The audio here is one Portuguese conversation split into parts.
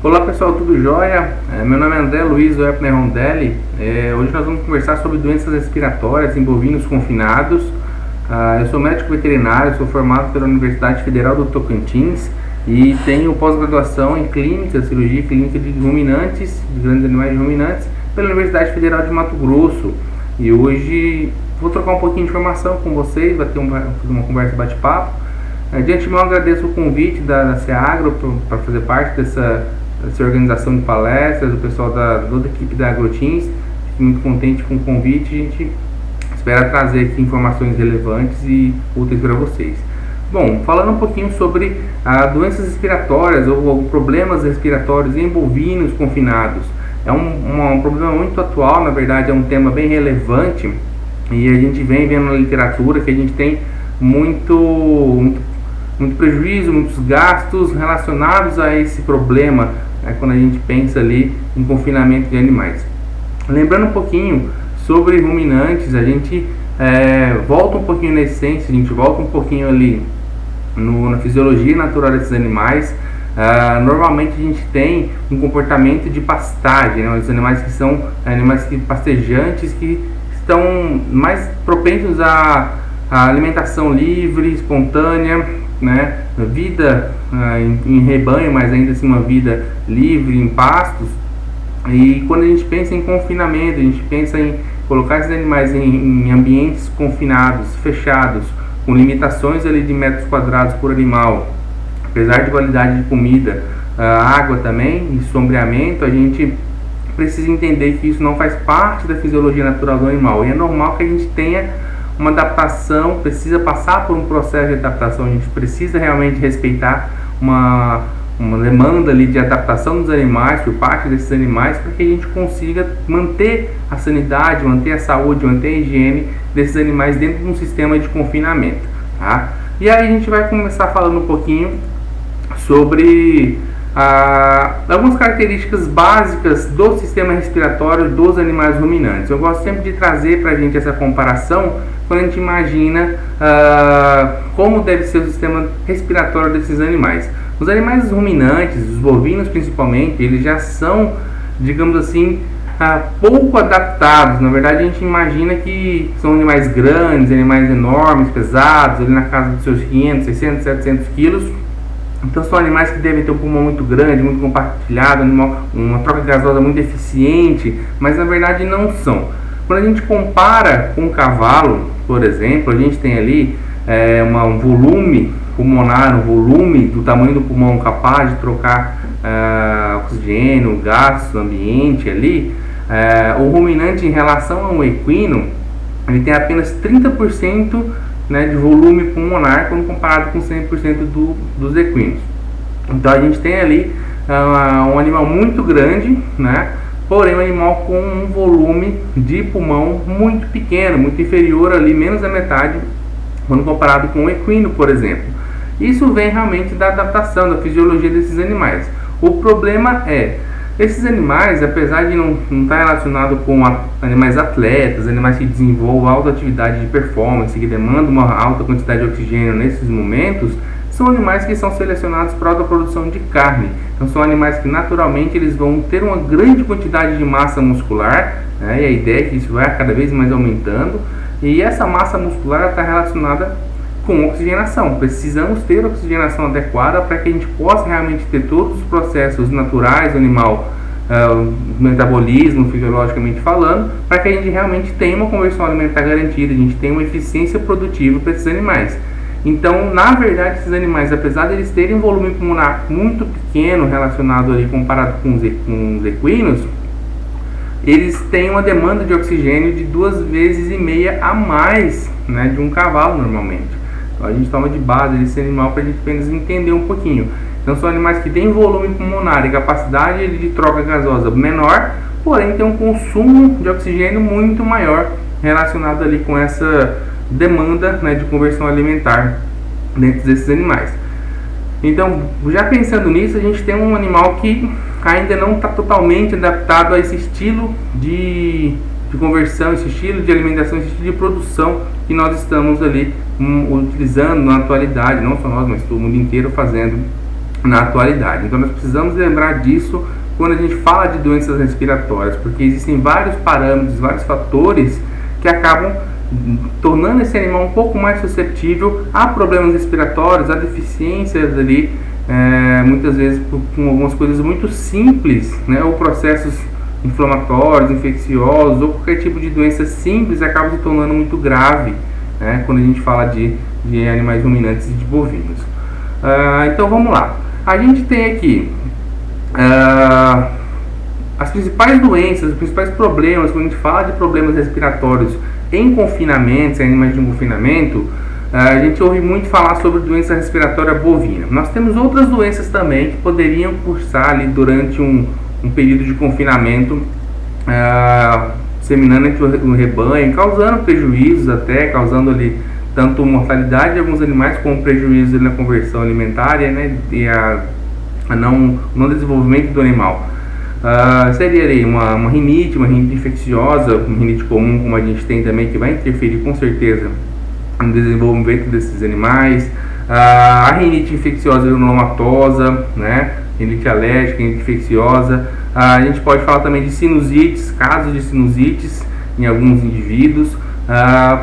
Olá pessoal, tudo jóia? Meu nome é André Luiz Wepner Rondelli. Hoje nós vamos conversar sobre doenças respiratórias em bovinos confinados. Eu sou médico veterinário, sou formado pela Universidade Federal do Tocantins e tenho pós-graduação em clínica, cirurgia clínica de ruminantes, de grandes animais de ruminantes, pela Universidade Federal de Mato Grosso. E hoje vou trocar um pouquinho de informação com vocês, vai ter uma conversa bate-papo. De antemão agradeço o convite da Seagro para fazer parte dessa organização de palestras, do pessoal da toda a equipe da AgroTeams. Fico muito contente com o convite. A gente espera trazer aqui informações relevantes e úteis para vocês. Bom, falando um pouquinho sobre doenças respiratórias ou problemas respiratórios em bovinos confinados. É um problema muito atual, na verdade é um tema bem relevante e a gente vem vendo na literatura que a gente tem muito prejuízo, muitos gastos relacionados a esse problema, quando a gente pensa ali em confinamento de animais. Lembrando um pouquinho sobre ruminantes, a gente volta um pouquinho na essência, a gente volta um pouquinho ali na fisiologia natural desses animais. Normalmente a gente tem um comportamento de pastagem, né? Os animais que são animais pastejantes, que estão mais propensos à alimentação livre, espontânea, né? Vida em rebanho, mas ainda assim uma vida livre em pastos. E quando a gente pensa em confinamento, a gente pensa em colocar esses animais em ambientes confinados, fechados, com limitações ali de metros quadrados por animal, apesar de qualidade de comida, água também e sombreamento, a gente precisa entender que isso não faz parte da fisiologia natural do animal, e é normal que a gente tenha uma adaptação, precisa passar por um processo de adaptação. A gente precisa realmente respeitar uma demanda ali de adaptação dos animais, por parte desses animais, para que a gente consiga manter a sanidade, manter a saúde, manter a higiene desses animais dentro de um sistema de confinamento, tá? E aí a gente vai começar falando um pouquinho sobre algumas características básicas do sistema respiratório dos animais ruminantes. Eu gosto sempre de trazer para a gente essa comparação quando a gente imagina como deve ser o sistema respiratório desses animais. Os animais ruminantes, os bovinos principalmente, eles já são, digamos assim, pouco adaptados. Na verdade, a gente imagina que são animais grandes, animais enormes, pesados, ali na casa dos seus 500, 600, 700 quilos. Então são animais que devem ter um pulmão muito grande, muito compartilhado, uma troca gasosa muito eficiente, mas na verdade não são. Quando a gente compara com o cavalo, por exemplo, a gente tem ali um volume pulmonar, um volume do tamanho do pulmão capaz de trocar oxigênio, gás do ambiente ali. O ruminante, em relação ao equino, ele tem apenas 30%, né, de volume pulmonar quando comparado com 100% dos equinos. Então a gente tem ali um animal muito grande, né, porém um animal com um volume de pulmão muito pequeno, muito inferior ali, menos da metade quando comparado com o equino, por exemplo. Isso vem realmente da adaptação, da fisiologia desses animais. O problema esses animais, apesar de não estar relacionado com animais atletas, animais que desenvolvam alta atividade de performance, que demandam uma alta quantidade de oxigênio nesses momentos, são animais que são selecionados para a produção de carne. Então são animais que naturalmente eles vão ter uma grande quantidade de massa muscular, né? E a ideia é que isso vai cada vez mais aumentando, e essa massa muscular está relacionada com oxigenação. Precisamos ter oxigenação adequada para que a gente possa realmente ter todos os processos naturais do animal, metabolismo, fisiologicamente falando, para que a gente realmente tenha uma conversão alimentar garantida, a gente tenha uma eficiência produtiva para esses animais. Então, na verdade, esses animais, apesar de eles terem um volume pulmonar muito pequeno relacionado ali comparado com os equinos, eles têm uma demanda de oxigênio de 2,5 vezes a mais, né, de um cavalo normalmente. Então a gente toma de base esse animal para a gente apenas entender um pouquinho. Então são animais que têm volume pulmonar e capacidade de troca gasosa menor, porém tem um consumo de oxigênio muito maior relacionado ali com essa demanda, né, de conversão alimentar dentro desses animais. Então, já pensando nisso, a gente tem um animal que ainda não está totalmente adaptado a esse estilo de conversão, esse estilo de alimentação, esse estilo de produção que nós estamos ali utilizando na atualidade, não só nós, mas todo mundo inteiro fazendo na atualidade. Então nós precisamos lembrar disso quando a gente fala de doenças respiratórias, porque existem vários parâmetros, vários fatores que acabam tornando esse animal um pouco mais suscetível a problemas respiratórios, a deficiências ali, muitas vezes com algumas coisas muito simples, né, ou processos inflamatórios, infecciosos, ou qualquer tipo de doença simples acaba se tornando muito grave, né, quando a gente fala de animais ruminantes e de bovinos. Então vamos lá. A gente tem aqui as principais doenças, os principais problemas. Quando a gente fala de problemas respiratórios em confinamentos, em animais de confinamento, a gente ouve muito falar sobre doença respiratória bovina. Nós temos outras doenças também que poderiam cursar ali durante um período de confinamento, disseminando entre o rebanho, causando prejuízos até, causando ali tanto mortalidade de alguns animais como prejuízo na conversão alimentar, né, e a não desenvolvimento do animal. Seria ali uma rinite infecciosa, uma rinite comum, como a gente tem também, que vai interferir com certeza no desenvolvimento desses animais. A rinite infecciosa neumatosa, né, rinite alérgica, rinite infecciosa. A gente pode falar também de sinusites, casos de sinusites em alguns indivíduos.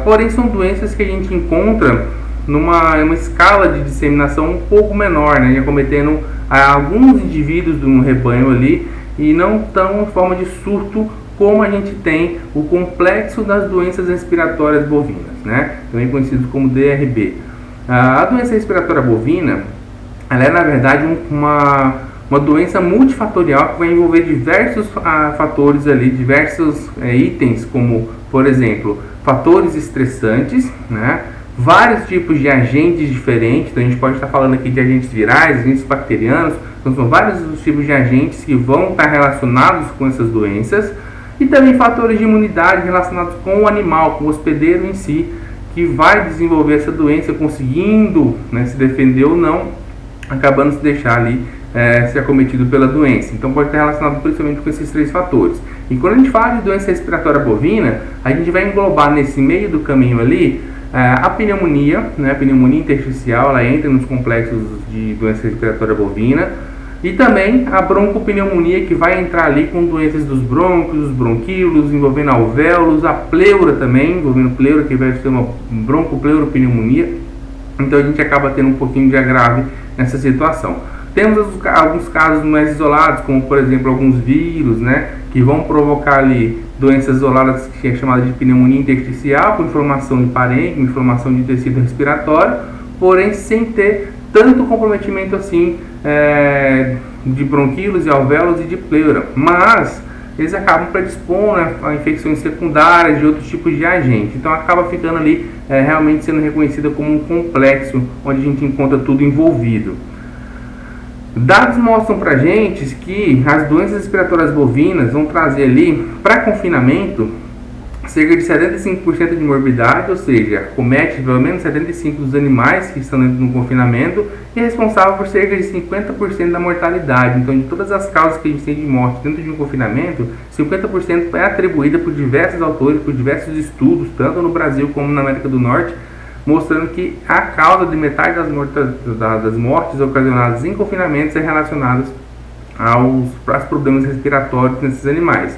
Porém são doenças que a gente encontra numa escala de disseminação um pouco menor, né, acometendo alguns indivíduos de um rebanho ali, e não tão em forma de surto como a gente tem o complexo das doenças respiratórias bovinas, né, também conhecido como DRB. A doença respiratória bovina, ela é na verdade uma doença multifatorial que vai envolver diversos fatores ali, diversos itens, como por exemplo fatores estressantes, né, vários tipos de agentes diferentes. Então a gente pode estar falando aqui de agentes virais, agentes bacterianos. Então são vários os tipos de agentes que vão estar relacionados com essas doenças, e também fatores de imunidade relacionados com o animal, com o hospedeiro em si, que vai desenvolver essa doença conseguindo, né, se defender ou não, acabando se deixar ali ser acometido pela doença. Então pode estar relacionado principalmente com esses três fatores. E quando a gente fala de doença respiratória bovina, a gente vai englobar nesse meio do caminho ali a pneumonia, né, a pneumonia intersticial, ela entra nos complexos de doença respiratória bovina, e também a broncopneumonia, que vai entrar ali com doenças dos brônquios, dos bronquíolos, envolvendo alvéolos, a pleura também, envolvendo pleura, que vai ser uma broncopleuropneumonia. Então a gente acaba tendo um pouquinho de agrave nessa situação. Temos alguns casos mais isolados, como por exemplo alguns vírus, né, que vão provocar ali doenças isoladas, que é chamada de pneumonia intersticial, com inflamação de parênquima, inflamação de tecido respiratório, porém sem ter tanto comprometimento assim de bronquíolos e alvéolos e de pleura, mas eles acabam predispondo, né, a infecções secundárias de outros tipos de agentes. Então acaba ficando ali realmente sendo reconhecida como um complexo onde a gente encontra tudo envolvido. Dados mostram pra gente que as doenças respiratórias bovinas vão trazer ali para confinamento cerca de 75% de morbidade, ou seja, comete pelo menos 75% dos animais que estão dentro do confinamento, e é responsável por cerca de 50% da mortalidade. Então, de todas as causas que a gente tem de morte dentro de um confinamento, 50% é atribuída por diversos autores, por diversos estudos, tanto no Brasil como na América do Norte, mostrando que a causa de metade das mortes ocasionadas em confinamentos é relacionadas aos problemas respiratórios nesses animais.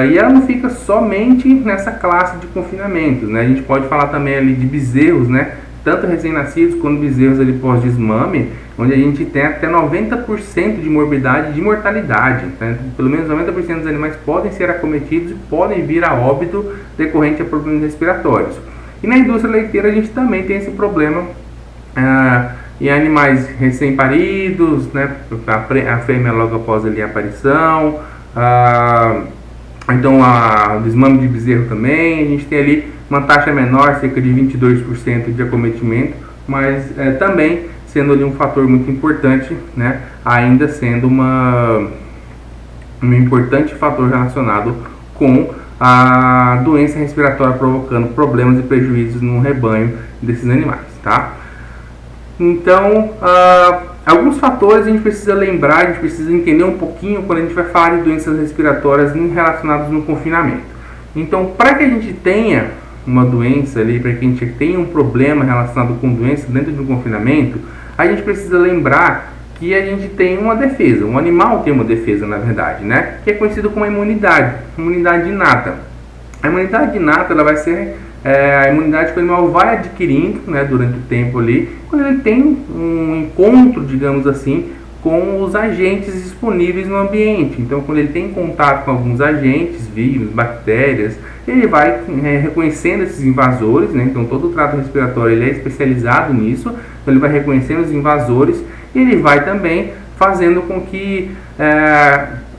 E ela não fica somente nessa classe de confinamento, né? A gente pode falar também ali de bezerros, né? Tanto recém-nascidos quanto bezerros ali pós-desmame, onde a gente tem até 90% de morbidade e de mortalidade. Né? Pelo menos 90% dos animais podem ser acometidos e podem vir a óbito decorrente a problemas respiratórios. E na indústria leiteira a gente também tem esse problema em animais recém-paridos, né? A fêmea logo após ali a aparição, então o desmame de bezerro também. A gente tem ali uma taxa menor, cerca de 22% de acometimento, mas também sendo ali um fator muito importante, né? Ainda sendo um importante fator relacionado com a doença respiratória, provocando problemas e prejuízos no rebanho desses animais, tá? Então, alguns fatores a gente precisa lembrar, a gente precisa entender um pouquinho quando a gente vai falar de doenças respiratórias relacionadas no confinamento. Então, para que a gente tenha uma doença ali, para que a gente tenha um problema relacionado com doença dentro de um confinamento, a gente precisa lembrar que a gente tem uma defesa, um animal tem uma defesa, na verdade, né? Que é conhecido como imunidade inata. A imunidade inata, ela vai ser a imunidade que o animal vai adquirindo, né, durante o tempo ali, quando ele tem um encontro, digamos assim, com os agentes disponíveis no ambiente. Então, quando ele tem contato com alguns agentes, vírus, bactérias, ele vai reconhecendo esses invasores, né? Então, todo o trato respiratório ele é especializado nisso, então ele vai reconhecendo os invasores e ele vai também fazendo com que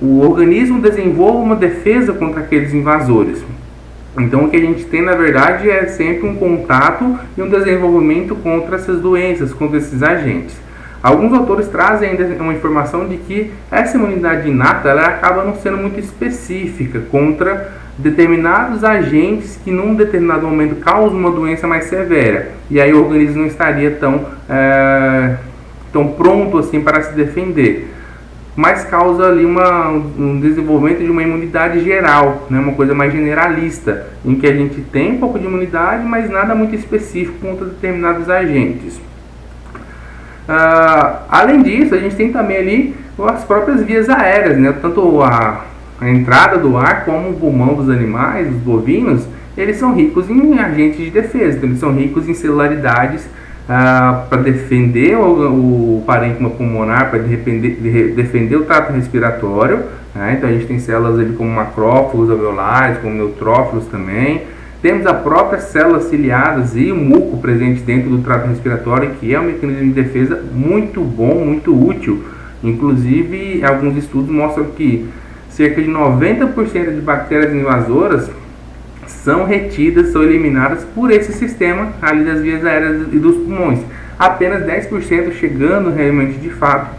o organismo desenvolva uma defesa contra aqueles invasores. Então, o que a gente tem, na verdade, é sempre um contato e um desenvolvimento contra essas doenças, contra esses agentes. Alguns autores trazem ainda uma informação de que essa imunidade inata ela acaba não sendo muito específica contra determinados agentes que num determinado momento causam uma doença mais severa. E aí o organismo não estaria tão pronto assim para se defender. Mas causa ali um desenvolvimento de uma imunidade geral, né? Uma coisa mais generalista, em que a gente tem um pouco de imunidade, mas nada muito específico contra determinados agentes. Além disso, a gente tem também ali as próprias vias aéreas, né? Tanto a entrada do ar como o pulmão dos animais, dos bovinos, eles são ricos em agentes de defesa, então eles são ricos em celularidades para defender o parênquima pulmonar, para defender o trato respiratório, né? Então a gente tem células ali como macrófagos alveolares, como neutrófilos também. Temos as próprias células ciliadas e o muco presente dentro do trato respiratório, que é um mecanismo de defesa muito bom, muito útil. Inclusive, alguns estudos mostram que cerca de 90% de bactérias invasoras são retidas, são eliminadas por esse sistema ali das vias aéreas e dos pulmões. Apenas 10% chegando realmente de fato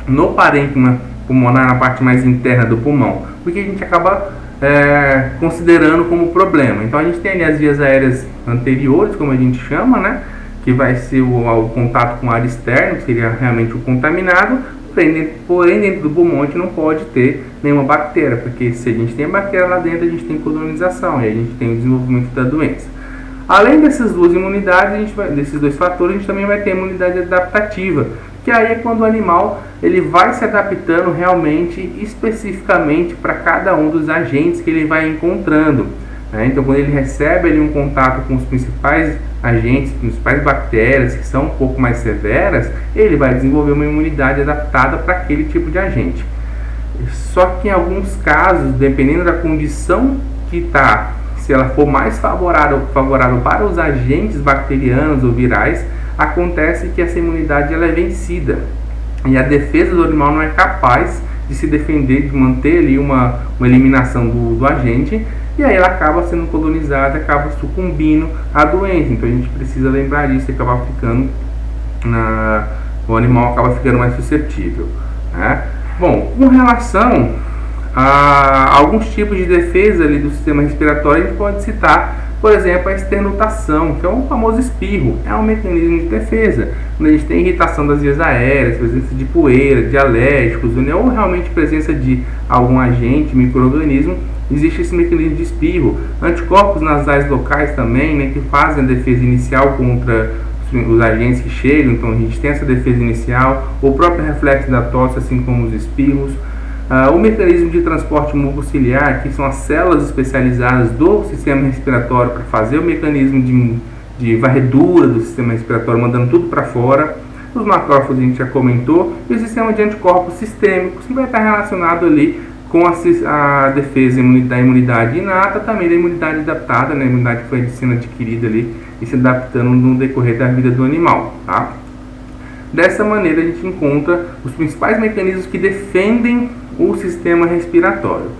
no parênquima pulmonar, na parte mais interna do pulmão, porque a gente acaba considerando como problema. Então a gente tem ali as vias aéreas anteriores, como a gente chama, né, que vai ser o contato com o ar externo, que seria realmente o contaminado, porém dentro do pulmão a gente não pode ter nenhuma bactéria, porque se a gente tem a bactéria lá dentro, a gente tem colonização e a gente tem o desenvolvimento da doença. Além dessas duas imunidades, desses dois fatores, a gente também vai ter a imunidade adaptativa, que aí é quando o animal ele vai se adaptando realmente, especificamente para cada um dos agentes que ele vai encontrando, né? Então, quando ele recebe ali um contato com os principais agentes, principais bactérias que são um pouco mais severas, ele vai desenvolver uma imunidade adaptada para aquele tipo de agente. Só que em alguns casos, dependendo da condição que está, se ela for mais favorável para os agentes bacterianos ou virais, acontece que essa imunidade ela é vencida e a defesa do animal não é capaz de se defender, de manter ali uma eliminação do agente, e aí ela acaba sendo colonizada, acaba sucumbindo à doença. Então a gente precisa lembrar disso e acabar ficando o animal acaba ficando mais suscetível, né? Bom, com relação a alguns tipos de defesa ali do sistema respiratório, a gente pode citar, por exemplo, a esternutação, que é um famoso espirro, é um mecanismo de defesa. Quando a gente tem irritação das vias aéreas, presença de poeira, de alérgicos, ou realmente presença de algum agente, micro-organismo, existe esse mecanismo de espirro. Anticorpos nasais locais também, né, que fazem a defesa inicial contra os agentes que chegam, então a gente tem essa defesa inicial, o próprio reflexo da tosse, assim como os espirros. O mecanismo de transporte mucociliar, que são as células especializadas do sistema respiratório para fazer o mecanismo de varredura do sistema respiratório, mandando tudo para fora. Os macrófagos a gente já comentou, e o sistema de anticorpos sistêmicos, que vai estar relacionado ali com a defesa da imunidade inata, também da imunidade adaptada, né? A imunidade que foi sendo adquirida ali e se adaptando no decorrer da vida do animal, tá? Dessa maneira a gente encontra os principais mecanismos que defendem o sistema respiratório.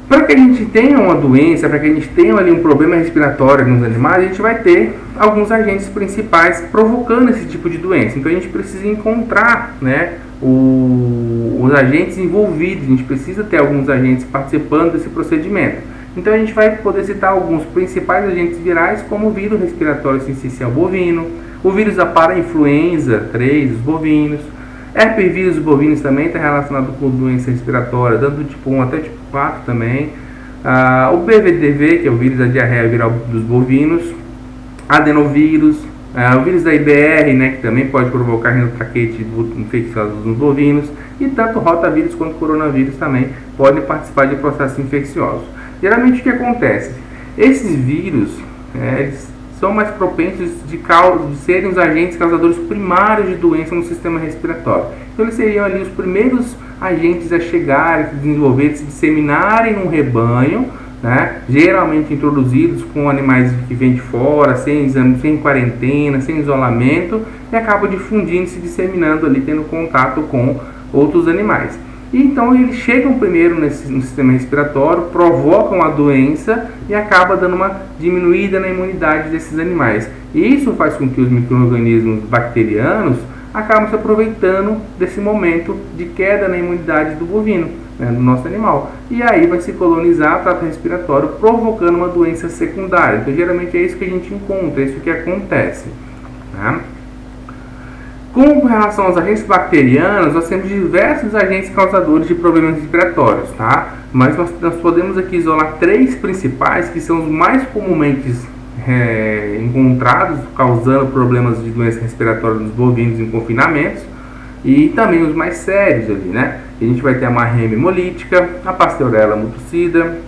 Para que a gente tenha uma doença, para que a gente tenha ali um problema respiratório nos animais, a gente vai ter alguns agentes principais provocando esse tipo de doença. Então a gente precisa encontrar, né, os agentes envolvidos, a gente precisa ter alguns agentes participando desse procedimento. Então a gente vai poder citar alguns principais agentes virais, como o vírus respiratório sincicial bovino, o vírus da parainfluenza 3 dos bovinos, herpesvírus bovinos também está relacionado com doença respiratória, dando tipo 1 até tipo 4 também. O BVDV, que é o vírus da diarreia viral dos bovinos, adenovírus, o vírus da IBR, né, que também pode provocar rinotraqueite infecciosa nos bovinos, e tanto o rotavírus quanto o coronavírus também podem participar de processos infecciosos. Geralmente o que acontece? Esses vírus, eles são mais propensos de serem os agentes causadores primários de doença no sistema respiratório. Então eles seriam ali os primeiros agentes a chegarem, a desenvolver, se disseminarem num rebanho, né? Geralmente introduzidos com animais que vêm de fora, sem exame, sem quarentena, sem isolamento, e acabam difundindo, se disseminando ali, tendo contato com outros animais. E então eles chegam primeiro no sistema respiratório, provocam a doença e acaba dando uma diminuída na imunidade desses animais. E isso faz com que os micro-organismos bacterianos acabam se aproveitando desse momento de queda na imunidade do bovino, né, do nosso animal. E aí vai se colonizar o trato respiratório, provocando uma doença secundária. Então geralmente é isso que a gente encontra, é isso que acontece, né? Com relação aos agentes bacterianos, nós temos diversos agentes causadores de problemas respiratórios, tá? Mas nós podemos aqui isolar 3 principais, que são os mais comumente encontrados, causando problemas de doença respiratória nos bovinos em confinamentos, e também os mais sérios ali, né? A gente vai ter a marrema hemolítica, a Pasteurella multocida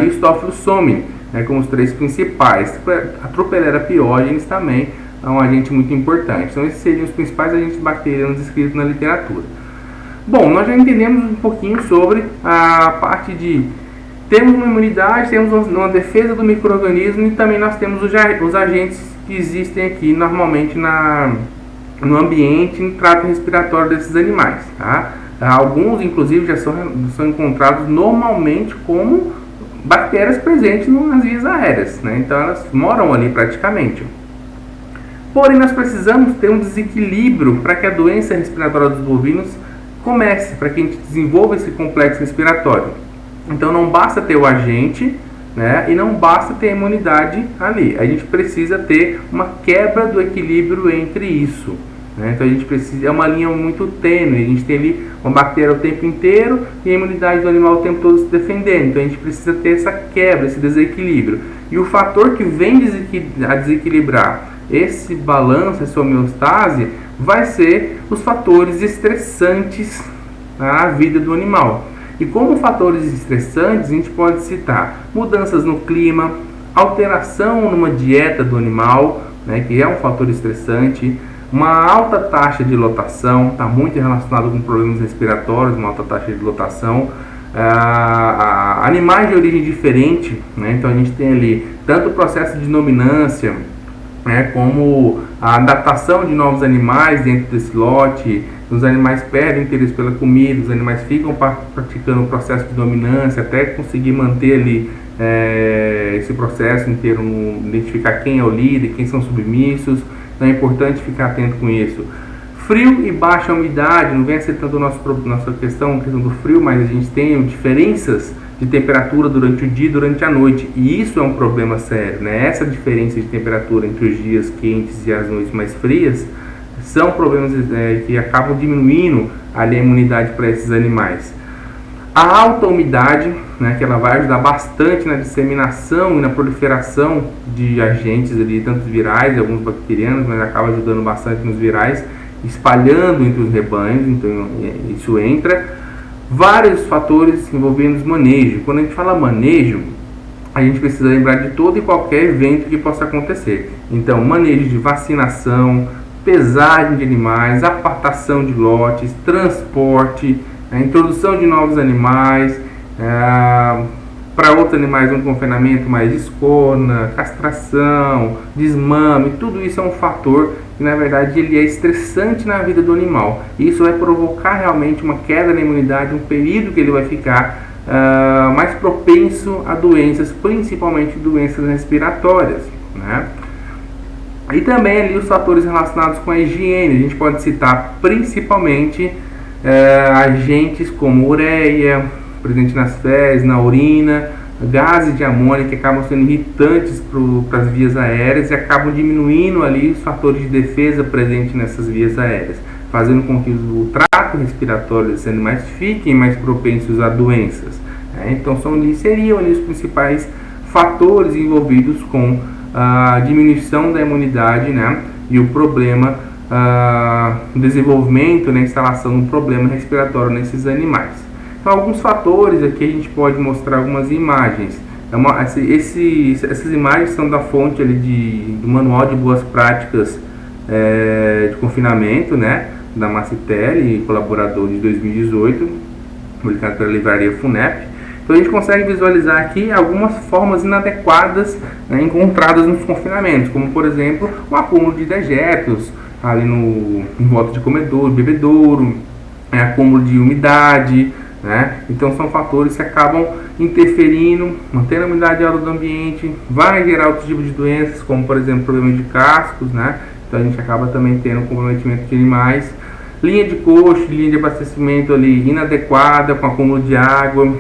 e o Staphylococcus somni, né, como os 3 principais. A Tropelera piógenes também é um agente muito importante. Então esses seriam os principais agentes bacterianos descritos na literatura. Bom, nós já entendemos um pouquinho sobre a parte de temos uma imunidade, temos uma defesa do micro-organismo, e também nós temos os agentes que existem aqui normalmente no ambiente, no trato respiratório desses animais, tá? Alguns inclusive já são encontrados normalmente como bactérias presentes nas vias aéreas, né? Então elas moram ali praticamente. Porém, nós precisamos ter um desequilíbrio para que a doença respiratória dos bovinos comece, para que a gente desenvolva esse complexo respiratório. Então, não basta ter o agente, né, e não basta ter a imunidade ali. A gente precisa ter uma quebra do equilíbrio entre isso, né? Então, a gente precisa, é uma linha muito tênue. A gente tem ali uma bactéria o tempo inteiro e a imunidade do animal o tempo todo se defendendo. Então, a gente precisa ter essa quebra, esse desequilíbrio. E o fator que vem a desequilibrar esse balanço, essa homeostase, vai ser os fatores estressantes na vida do animal. E como fatores estressantes, a gente pode citar mudanças no clima, alteração numa dieta do animal, né, que é um fator estressante, uma alta taxa de lotação, está muito relacionado com problemas respiratórios, uma alta taxa de lotação, animais de origem diferente, né, então a gente tem ali tanto o processo de dominância, como a adaptação de novos animais dentro desse lote. Os animais perdem interesse pela comida, os animais ficam praticando o processo de dominância até conseguir manter ali esse processo inteiro, identificar quem é o líder, quem são submissos. Então é importante ficar atento com isso. Frio e baixa umidade, não vem a ser tanto nossa questão do frio, mas a gente tem diferenças de temperatura durante o dia e durante a noite, e isso é um problema sério, né? Essa diferença de temperatura entre os dias quentes e as noites mais frias são problemas que acabam diminuindo ali a imunidade para esses animais. A alta umidade, né, que ela vai ajudar bastante na disseminação e na proliferação de agentes ali, tanto virais e alguns bacterianos, mas acaba ajudando bastante nos virais, espalhando entre os rebanhos, então isso entra. Vários fatores envolvendo manejo. Quando a gente fala manejo, a gente precisa lembrar de todo e qualquer evento que possa acontecer. Então, manejo de vacinação, pesagem de animais, apartação de lotes, transporte, introdução de novos animais, para outros animais um confinamento mais escorna, castração, desmame, tudo isso é um fator que na verdade ele é estressante na vida do animal. Isso vai provocar realmente uma queda na imunidade, um período que ele vai ficar mais propenso a doenças, principalmente doenças respiratórias, né? E também ali os fatores relacionados com a higiene, a gente pode citar principalmente agentes como ureia, presente nas fezes, na urina, gases de amônia que acabam sendo irritantes para as vias aéreas e acabam diminuindo ali os fatores de defesa presentes nessas vias aéreas, fazendo com que o trato respiratório desses animais fiquem mais propensos a doenças. Então seriam ali os principais fatores envolvidos com a diminuição da imunidade, né, e o problema, o desenvolvimento, né, instalação do problema respiratório nesses animais. Então, alguns fatores aqui a gente pode mostrar algumas imagens. Essas imagens são da fonte ali do Manual de Boas Práticas de Confinamento, né, da Macitelli, colaborador de 2018, publicado pela livraria FUNEP. Então a gente consegue visualizar aqui algumas formas inadequadas, né, encontradas nos confinamentos, como por exemplo o acúmulo de dejetos ali em volta de comedouro, bebedouro, acúmulo de umidade, né? Então são fatores que acabam interferindo, mantendo a umidade alta do ambiente, vai gerar outros tipos de doenças, como por exemplo problemas de cascos, né? Então a gente acaba também tendo comprometimento de animais, linha de coxo, linha de abastecimento ali inadequada, com acúmulo de água,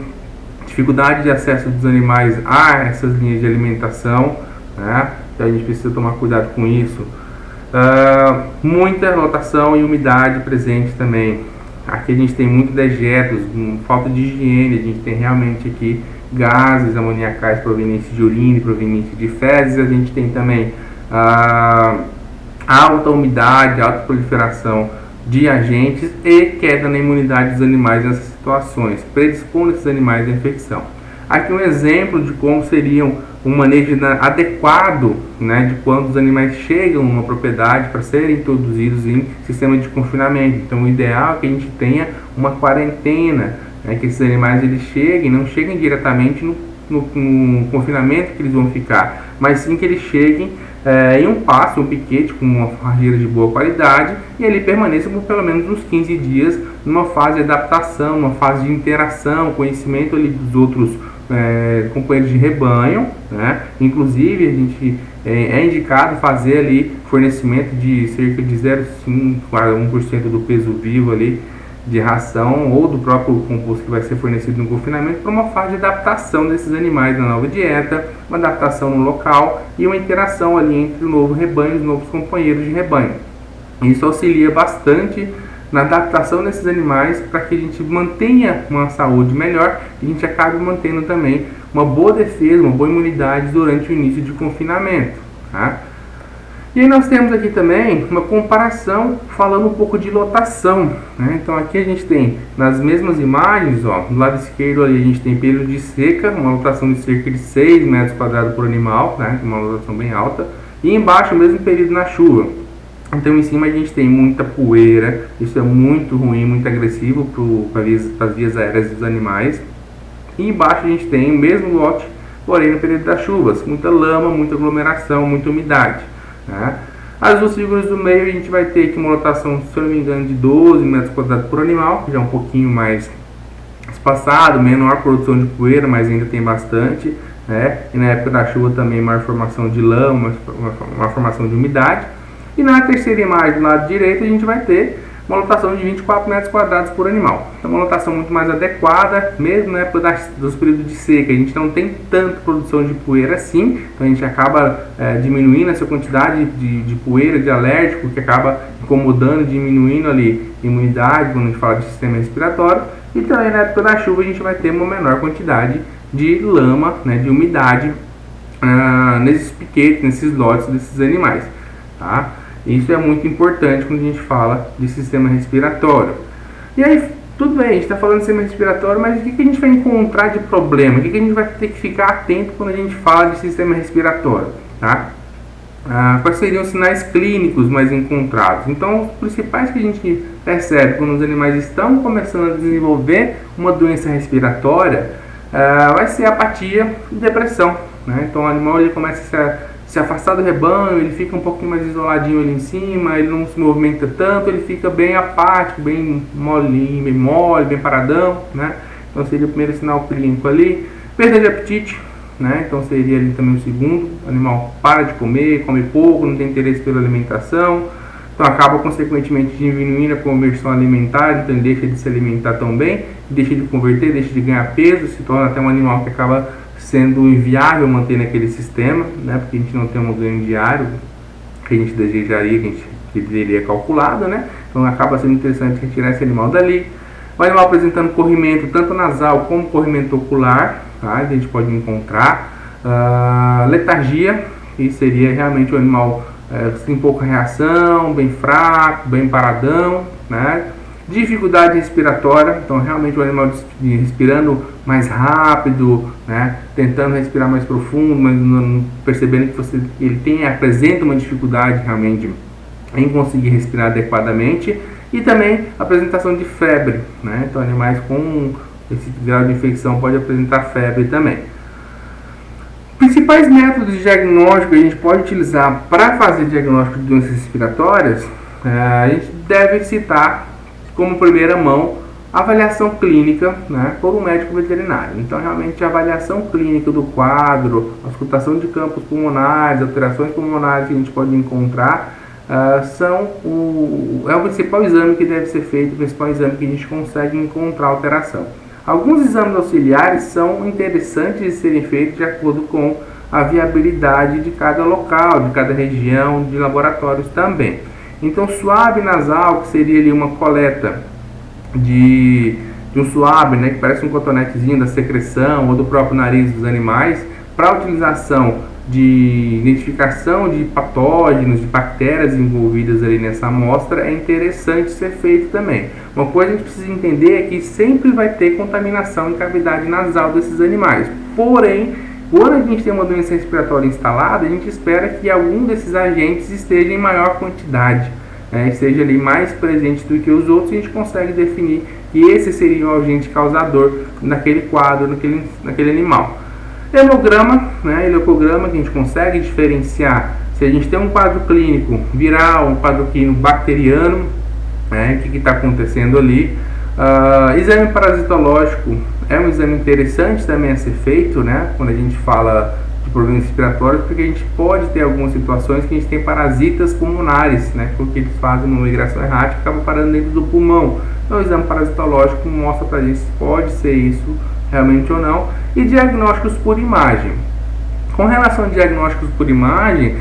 dificuldade de acesso dos animais a essas linhas de alimentação, né? Então a gente precisa tomar cuidado com isso. Muita lotação e umidade presente também. Aqui a gente tem muito dejetos, falta de higiene, a gente tem realmente aqui gases amoniacais provenientes de urina e provenientes de fezes. A gente tem também alta umidade, alta proliferação de agentes e queda na imunidade dos animais nessas situações, predispondo esses animais à infecção. Aqui um exemplo de como seria um manejo adequado, né, de quando os animais chegam numa propriedade para serem introduzidos em sistema de confinamento. Então o ideal é que a gente tenha uma quarentena, né, que esses animais eles não cheguem diretamente no confinamento que eles vão ficar, mas sim que eles cheguem em um pasto, um piquete com uma farreira de boa qualidade e ele permaneça por pelo menos uns 15 dias numa fase de adaptação, numa fase de interação, conhecimento ali dos outros companheiros de rebanho, né? Inclusive a gente é indicado fazer ali fornecimento de cerca de 0,5 a 1% do peso vivo ali de ração ou do próprio composto que vai ser fornecido no confinamento para uma fase de adaptação desses animais na nova dieta, uma adaptação no local e uma interação ali entre o novo rebanho e os novos companheiros de rebanho. Isso auxilia bastante na adaptação desses animais para que a gente mantenha uma saúde melhor e a gente acabe mantendo também uma boa defesa, uma boa imunidade durante o início de confinamento, tá? E aí nós temos aqui também uma comparação falando um pouco de lotação, né? Então aqui a gente tem nas mesmas imagens, ó, do lado esquerdo ali a gente tem período de seca, uma lotação de cerca de 6 metros quadrados por animal, né? Uma lotação bem alta, e embaixo o mesmo período na chuva. Então em cima a gente tem muita poeira, isso é muito ruim, muito agressivo para as vias aéreas dos animais. E embaixo a gente tem o mesmo lote, porém no período das chuvas, muita lama, muita aglomeração, muita umidade, né? As duas figuras do meio a gente vai ter aqui uma lotação, se eu não me engano, de 12 metros quadrados por animal, que já é um pouquinho mais espaçado, menor produção de poeira, mas ainda tem bastante, né? E na época da chuva também maior formação de lama, maior formação de umidade. E na terceira imagem do lado direito a gente vai ter uma lotação de 24 metros quadrados por animal. Então uma lotação muito mais adequada, mesmo na época dos períodos de seca. A gente não tem tanta produção de poeira assim, então a gente acaba diminuindo essa quantidade de poeira, de alérgico, que acaba incomodando, diminuindo ali a imunidade, quando a gente fala de sistema respiratório. E também na época da chuva a gente vai ter uma menor quantidade de lama, né, de umidade nesses piquetes, nesses lotes desses animais, tá? Isso é muito importante quando a gente fala de sistema respiratório. E aí, tudo bem, a gente está falando de sistema respiratório, mas o que a gente vai encontrar de problema? O que a gente vai ter que ficar atento quando a gente fala de sistema respiratório, tá? Quais seriam os sinais clínicos mais encontrados? Então, os principais que a gente percebe quando os animais estão começando a desenvolver uma doença respiratória vai ser apatia e depressão, né? Então, o animal ele começa a se afastar do rebanho, ele fica um pouquinho mais isoladinho ali em cima, ele não se movimenta tanto, ele fica bem apático, bem molinho, bem mole, bem paradão, né? Então seria o primeiro sinal clínico ali. Perda de apetite, né? Então seria ali também o segundo. O animal para de comer, come pouco, não tem interesse pela alimentação, então acaba consequentemente diminuindo a conversão alimentar, então ele deixa de se alimentar tão bem, deixa de converter, deixa de ganhar peso, se torna até um animal que acaba sendo inviável manter naquele sistema, né, porque a gente não tem um ganho diário que a gente desejaria, que teria calculado, né? Então acaba sendo interessante retirar esse animal dali. O animal apresentando corrimento tanto nasal como corrimento ocular, tá? A gente pode encontrar letargia, que seria realmente um animal sem pouca reação, bem fraco, bem paradão, né? Dificuldade respiratória, então realmente o animal respirando mais rápido, né? Tentando respirar mais profundo, mas não, percebendo que ele apresenta uma dificuldade realmente em conseguir respirar adequadamente, e também apresentação de febre, né? Então animais com esse grau de infecção pode apresentar febre também. Principais métodos de diagnóstico que a gente pode utilizar para fazer diagnóstico de doenças respiratórias, a gente deve citar como primeira mão a avaliação clínica, né, por um médico veterinário. Então realmente a avaliação clínica do quadro, a auscultação de campos pulmonares, alterações pulmonares que a gente pode encontrar, é o principal exame que deve ser feito, o principal exame que a gente consegue encontrar alteração. Alguns exames auxiliares são interessantes de serem feitos de acordo com a viabilidade de cada local, de cada região, de laboratórios também. Então, suave nasal, que seria ali uma coleta de um suave, né, que parece um cotonetezinho da secreção ou do próprio nariz dos animais, para utilização de identificação de patógenos, de bactérias envolvidas ali nessa amostra, é interessante ser feito também. Uma coisa que a gente precisa entender é que sempre vai ter contaminação em cavidade nasal desses animais. Porém, quando a gente tem uma doença respiratória instalada, a gente espera que algum desses agentes esteja em maior quantidade, né, esteja ali mais presente do que os outros, e a gente consegue definir que esse seria o agente causador naquele quadro, naquele animal. Hemograma, né, elecograma, que a gente consegue diferenciar se a gente tem um quadro clínico viral, um quadro clínico bacteriano, né, o que está acontecendo ali. Exame parasitológico é um exame interessante também a ser feito, né, quando a gente fala de problemas respiratórios, porque a gente pode ter algumas situações que a gente tem parasitas pulmonares, né, porque eles fazem uma migração errática e acabam parando dentro do pulmão. Então o exame parasitológico mostra para a gente se pode ser isso realmente ou não. E diagnósticos por imagem. Com relação a diagnósticos por imagem,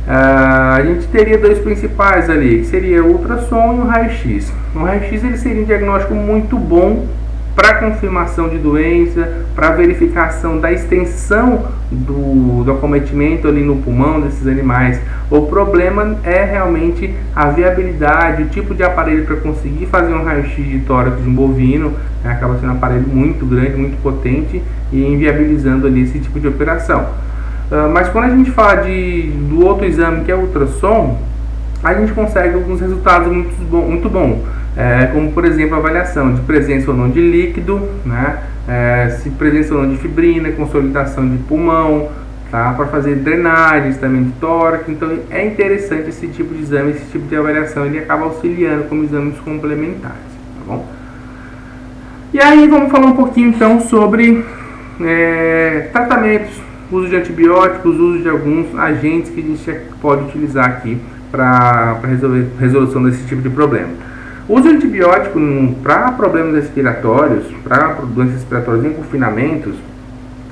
a gente teria dois principais ali, que seria o ultrassom e o raio-x. O raio-x ele seria um diagnóstico muito bom para confirmação de doença, para verificação da extensão do acometimento ali no pulmão desses animais. O problema é realmente a viabilidade, o tipo de aparelho para conseguir fazer um raio-x de tórax de um bovino, né? Acaba sendo um aparelho muito grande, muito potente e inviabilizando ali esse tipo de operação. Mas quando a gente fala do outro exame, que é o ultrassom, a gente consegue alguns resultados muito bons. Como por exemplo a avaliação de presença ou não de líquido, né? Se presença ou não de fibrina, consolidação de pulmão, tá? Para fazer drenagens também de tórax. Então é interessante esse tipo de exame, esse tipo de avaliação, ele acaba auxiliando como exames complementares, tá bom? E aí vamos falar um pouquinho então sobre tratamentos, uso de antibióticos, uso de alguns agentes que a gente pode utilizar aqui para resolução desse tipo de problema. O uso de antibiótico para problemas respiratórios, para doenças respiratórias em confinamentos,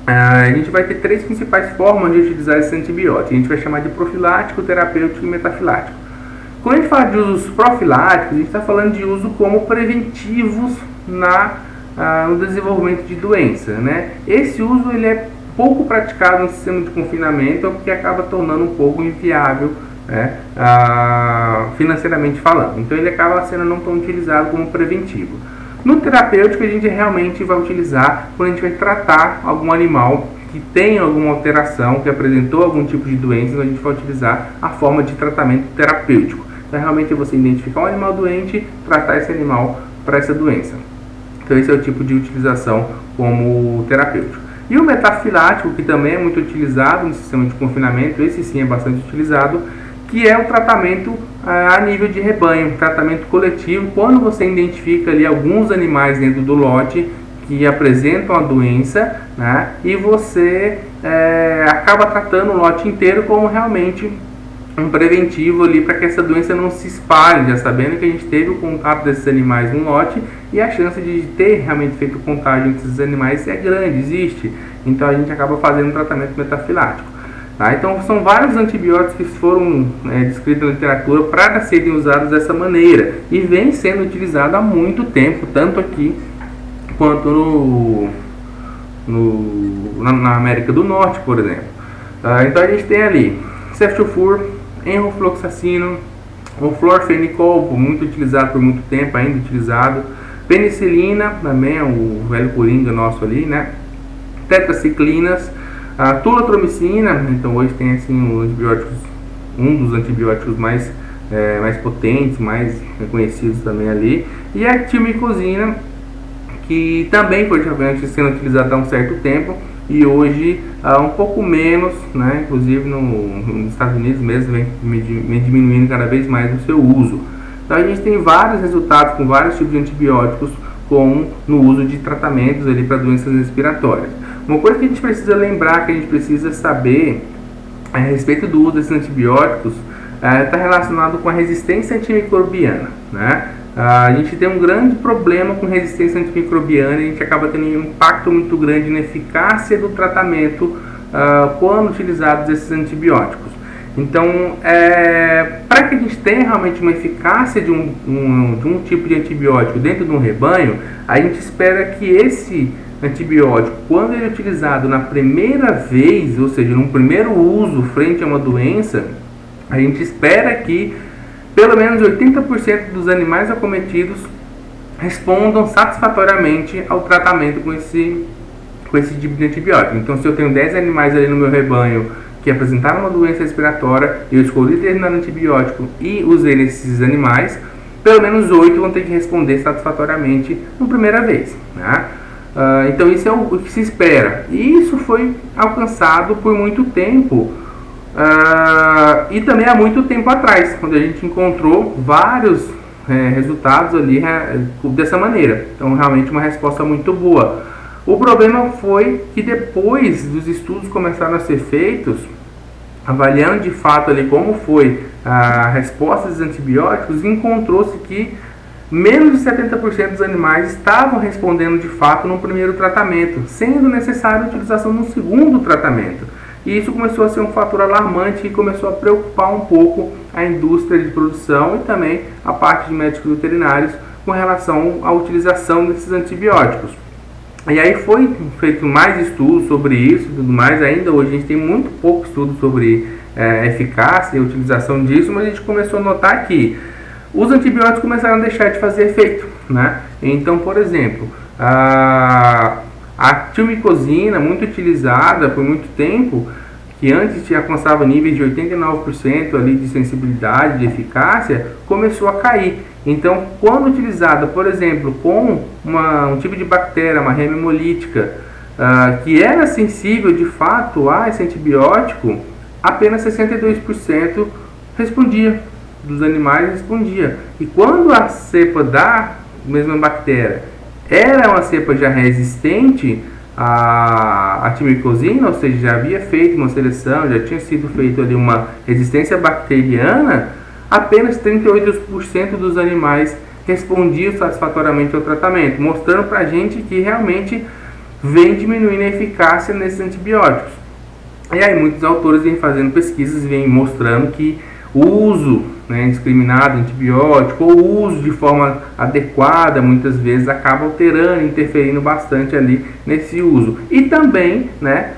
a gente vai ter três principais formas de utilizar esse antibiótico. A gente vai chamar de profilático, terapêutico e metafilático. Quando a gente fala de usos profiláticos, a gente está falando de uso como preventivos no desenvolvimento de doença, né? Esse uso ele é pouco praticado no sistema de confinamento, porque acaba tornando um pouco inviável, né, financeiramente falando. Então ele acaba sendo não tão utilizado como preventivo. No terapêutico a gente realmente vai utilizar quando a gente vai tratar algum animal que tem alguma alteração, que apresentou algum tipo de doença, então a gente vai utilizar a forma de tratamento terapêutico. Então realmente é você identificar um animal doente, tratar esse animal para essa doença. Então esse é o tipo de utilização como terapêutico. E o metafilático, que também é muito utilizado no sistema de confinamento, esse sim é bastante utilizado, que é o tratamento a nível de rebanho, tratamento coletivo, quando você identifica ali alguns animais dentro do lote que apresentam a doença, né, e você acaba tratando o lote inteiro como realmente um preventivo ali para que essa doença não se espalhe, já sabendo que a gente teve o contato desses animais no lote e a chance de ter realmente feito contágio entre esses animais é grande, existe. Então a gente acaba fazendo um tratamento metafilático. Tá? Então são vários antibióticos que foram descritos na literatura para serem usados dessa maneira e vem sendo utilizado há muito tempo, tanto aqui quanto na América do Norte, por exemplo. Então a gente tem ali ceftiofur, enrofloxacino, o florfenicol, muito utilizado por muito tempo, ainda utilizado, penicilina, também é o velho coringa nosso ali, né? Tetraciclinas, a tulatromicina, então hoje tem assim um dos antibióticos mais potentes, mais reconhecidos também ali, e a timicosina, que também foi sendo utilizada há um certo tempo, e hoje um pouco menos, né? Inclusive nos Estados Unidos mesmo vem diminuindo cada vez mais o seu uso. Então a gente tem vários resultados com vários tipos de antibióticos no uso de tratamentos ali para doenças respiratórias. Uma coisa que a gente precisa lembrar, que a gente precisa saber a respeito do uso desses antibióticos, está relacionado com a resistência antimicrobiana, né? A gente tem um grande problema com resistência antimicrobiana e a gente acaba tendo um impacto muito grande na eficácia do tratamento quando utilizados esses antibióticos. Então, para que a gente tenha realmente uma eficácia de um tipo de antibiótico dentro de um rebanho, a gente espera que esse antibiótico, quando ele é utilizado na primeira vez, ou seja, num primeiro uso frente a uma doença, a gente espera que pelo menos 80% dos animais acometidos respondam satisfatoriamente ao tratamento com esse tipo de antibiótico. Então, se eu tenho 10 animais ali no meu rebanho que apresentaram uma doença respiratória, eu escolhi determinado antibiótico e usei nesses animais, pelo menos 8 vão ter que responder satisfatoriamente na primeira vez, né? Então isso é o que se espera, e isso foi alcançado por muito tempo, e também há muito tempo atrás, quando a gente encontrou vários resultados ali dessa maneira. Então realmente uma resposta muito boa. O problema foi que depois dos estudos começaram a ser feitos, avaliando de fato ali como foi a resposta dos antibióticos, encontrou-se que menos de 70% dos animais estavam respondendo de fato no primeiro tratamento, sendo necessária a utilização de um segundo tratamento. E isso começou a ser um fator alarmante e começou a preocupar um pouco a indústria de produção e também a parte de médicos veterinários com relação à utilização desses antibióticos. E aí foi feito mais estudos sobre isso e tudo mais. Ainda hoje a gente tem muito pouco estudo sobre eficácia e utilização disso, mas a gente começou a notar que os antibióticos começaram a deixar de fazer efeito, né? Então, por exemplo, a timicosina, muito utilizada por muito tempo, que antes alcançava níveis de 89% ali de sensibilidade, de eficácia, começou a cair. Então, quando utilizada, por exemplo, com um tipo de bactéria, uma rema hemolítica, que era sensível de fato a esse antibiótico, apenas 62% respondia, dos animais respondia. E quando a cepa da mesma bactéria era uma cepa já resistente à timicosina, ou seja, já havia feito uma seleção, já tinha sido feito ali uma resistência bacteriana, apenas 38% dos animais respondiam satisfatoriamente ao tratamento, mostrando para a gente que realmente vem diminuindo a eficácia nesses antibióticos. E aí muitos autores vêm fazendo pesquisas e vêm mostrando que o uso indiscriminado de antibiótico ou o uso de forma adequada muitas vezes acaba alterando, interferindo bastante ali nesse uso. E também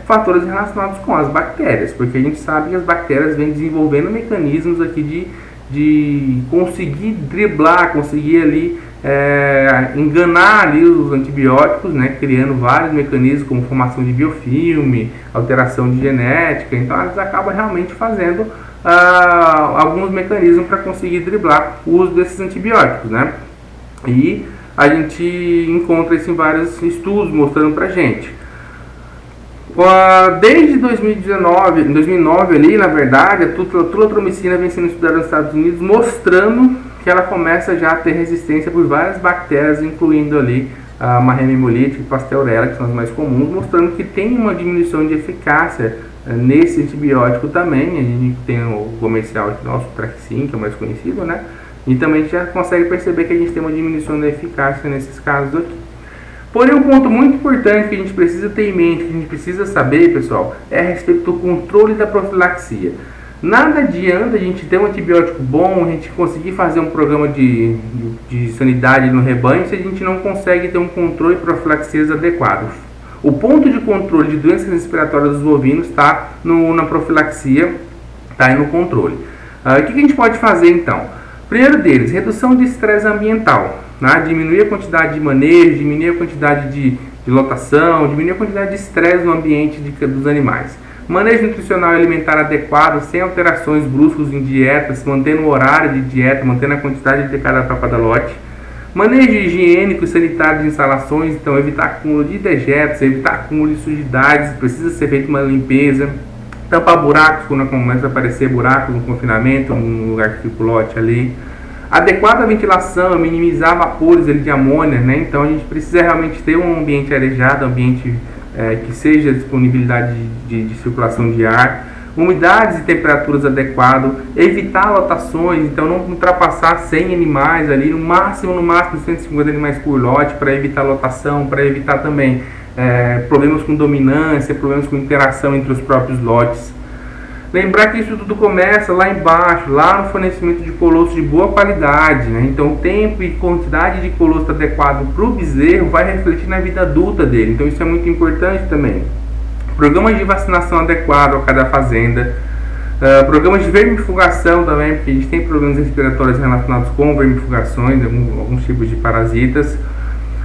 fatores relacionados com as bactérias, porque a gente sabe que as bactérias vêm desenvolvendo mecanismos aqui de conseguir driblar, conseguir ali enganar ali os antibióticos, criando vários mecanismos como formação de biofilme, alteração de genética. Então elas acabam realmente fazendo alguns mecanismos para conseguir driblar o uso desses antibióticos, E a gente encontra isso em vários estudos mostrando para gente. Desde 2009 ali, na verdade, a tulatromicina vem sendo estudada nos Estados Unidos, mostrando que ela começa já a ter resistência por várias bactérias, incluindo ali a Marrema hemolítica e Pasteurella, que são as mais comuns, mostrando que tem uma diminuição de eficácia nesse antibiótico também. A gente tem o comercial nosso, Traxin, que é o mais conhecido, E também a gente já consegue perceber que a gente tem uma diminuição da eficácia nesses casos aqui. Porém, um ponto muito importante que a gente precisa ter em mente, que a gente precisa saber, pessoal, é a respeito do controle da profilaxia. Nada adianta a gente ter um antibiótico bom, a gente conseguir fazer um programa de sanidade no rebanho, se a gente não consegue ter um controle de profilaxias adequado. O ponto de controle de doenças respiratórias dos bovinos está na profilaxia, está aí no controle. O que a gente pode fazer então? Primeiro deles, redução de estresse ambiental, né? Diminuir a quantidade de manejo, diminuir a quantidade de lotação, diminuir a quantidade de estresse no ambiente dos animais. Manejo nutricional e alimentar adequado, sem alterações bruscas em dietas, mantendo o horário de dieta, mantendo a quantidade de cada para cada lote. Manejo higiênico e sanitário de instalações, então evitar acúmulo de dejetos, evitar acúmulo de sujidades, precisa ser feita uma limpeza. Tampar buracos quando começa a aparecer buracos no confinamento, no lugar que fica o lote ali. Adequada ventilação, minimizar vapores de amônia, né? Então a gente precisa realmente ter um ambiente arejado, um ambiente que seja disponibilidade de circulação de ar. Umidades e temperaturas adequadas, evitar lotações, então não ultrapassar 100 animais ali, no máximo 150 animais por lote, para evitar lotação, para evitar também problemas com dominância, problemas com interação entre os próprios lotes. Lembrar que isso tudo começa lá embaixo, lá no fornecimento de colosso de boa qualidade, né? Então o tempo e quantidade de colosso adequado para o bezerro vai refletir na vida adulta dele, então isso é muito importante também. Programas de vacinação adequado a cada fazenda, programas de vermifugação também, porque a gente tem problemas respiratórios relacionados com vermifugações, alguns tipos de parasitas.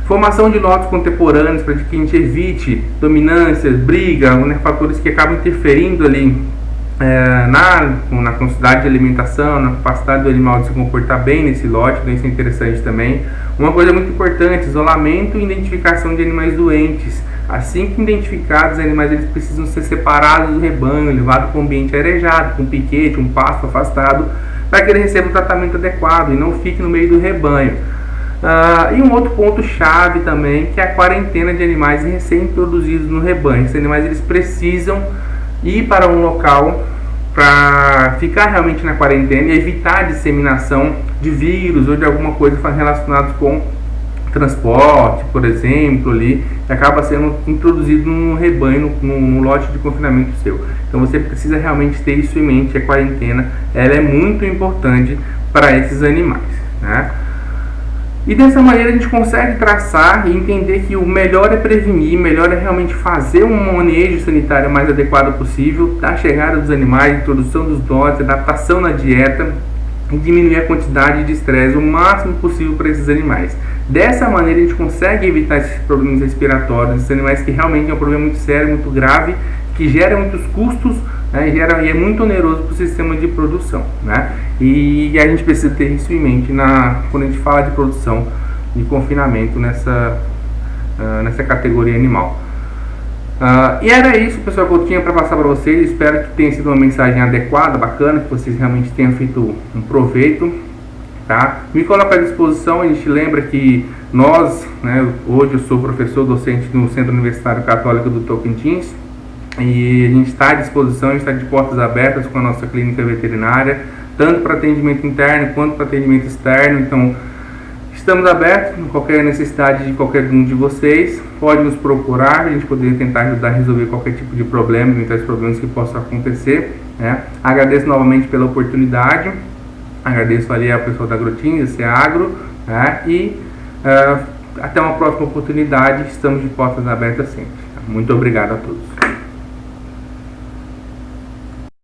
Formação de lotes contemporâneos para que a gente evite dominâncias, briga, né, fatores que acabam interferindo ali na quantidade de alimentação, na capacidade do animal de se comportar bem nesse lote, então isso é interessante também. Uma coisa muito importante, isolamento e identificação de animais doentes. Assim que identificados, os animais eles precisam ser separados do rebanho, levados para um ambiente arejado, com piquete, um pasto afastado, para que ele receba o tratamento adequado e não fique no meio do rebanho. E um outro ponto chave também, que é a quarentena de animais recém-introduzidos no rebanho. Esses animais eles precisam ir para um local para ficar realmente na quarentena e evitar a disseminação de vírus ou de alguma coisa relacionada com transporte, por exemplo, ali, que acaba sendo introduzido no rebanho, no lote de confinamento seu. Então você precisa realmente ter isso em mente, a quarentena ela é muito importante para esses animais, né? E dessa maneira a gente consegue traçar e entender que o melhor é prevenir, melhor é realmente fazer um manejo sanitário mais adequado possível, da chegada dos animais, introdução dos lotes, adaptação na dieta e diminuir a quantidade de estresse o máximo possível para esses animais. Dessa maneira a gente consegue evitar esses problemas respiratórios, esses animais que realmente é um problema muito sério, muito grave, que gera muitos custos, né, e é muito oneroso para o sistema de produção, né? E a gente precisa ter isso em mente quando a gente fala de produção de confinamento nessa categoria animal. E era isso, pessoal, que eu tinha para passar para vocês. Espero que tenha sido uma mensagem adequada, bacana, que vocês realmente tenham feito um proveito, tá? Me coloco à disposição. A gente lembra que nós, né, hoje eu sou professor docente no Centro Universitário Católico do Tocantins, e a gente está à disposição, a gente está de portas abertas com a nossa clínica veterinária, tanto para atendimento interno quanto para atendimento externo. Então estamos abertos, qualquer necessidade de qualquer um de vocês pode nos procurar, a gente poder tentar ajudar a resolver qualquer tipo de problema, eventuais problemas que possam acontecer, né? Agradeço novamente pela oportunidade, agradeço ali ao pessoal da Agroteam, Agro, né? E até uma próxima oportunidade, estamos de portas abertas sempre. Muito obrigado a todos.